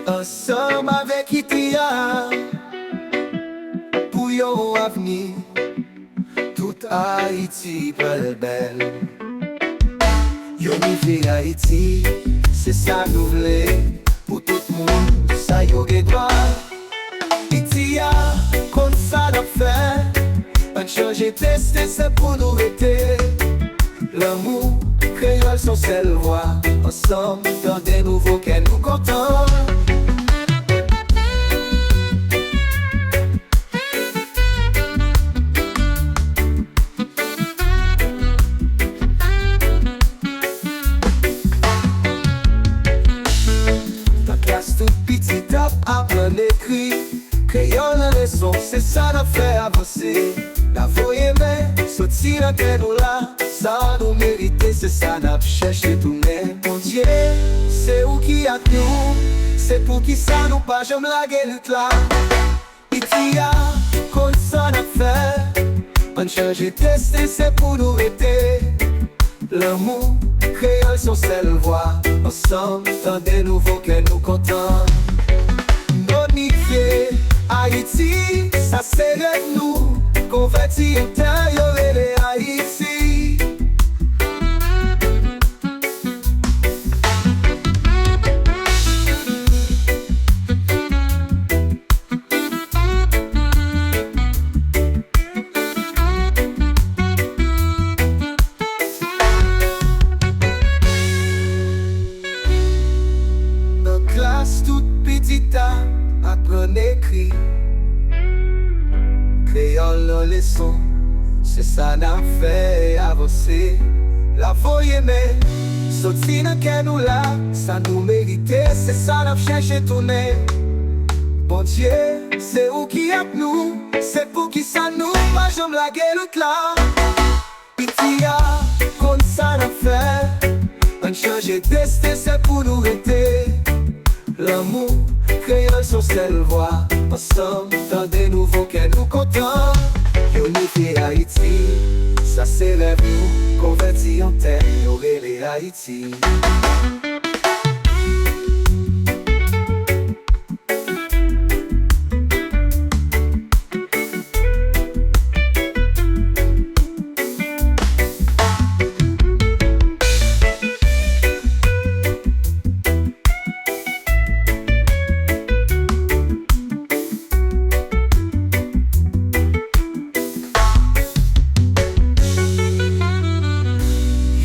Ensemble avec Itia, pour yon avenir, tout Haïti belle. Unifier Haïti, c'est ça nous voulons, pour tout le monde, ça yon droit. Itia, comme ça l'a fait, un changer testé, c'est pour nous aider. L'amour, créole son seule voix, ensemble dans des nouveaux qu'elle nous contents. La classe toute petite apprendre l'écrit, créole la leçon, c'est ça nous fait avancer. La voyez mais, sortir la tête nous là, ça nous mérite, c'est ça n'a cherché tout mais. Mon Dieu, c'est où qui a nous, c'est pour qui ça nous pas jamais la gueule là. Itia, comme ça n'a fait, on change et tester, c'est pour nous aider. L'amour, créole son seule voix, ensemble dans des nouveaux que nous contents. Unifier Haïti, ça c'est nous, converti intérieur et les Haïti. Dans classe toute petite apprendre écrit, créole la leçon, c'est ça n'a fait avancer. La voyez mais, sorti dans qu'elle nous là, ça nous mérite, c'est ça n'a cherché tourner. Bon Dieu, c'est où qui a nous, c'est pour qui ça nous, pas jamais la gueule là. Itia, comme ça n'a fait, on change et tester, c'est pour nous aider. L'amour, créole son seule voix, ensemble dans des nouveaux qu'elle nous contents. Unifier Haïti, ça c'est rêve nous, converti en terre, et les Haïti.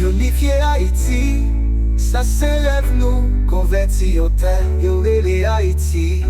Unifier Haïti, ça c'est rêve nous, converti en terre, et les Haïti.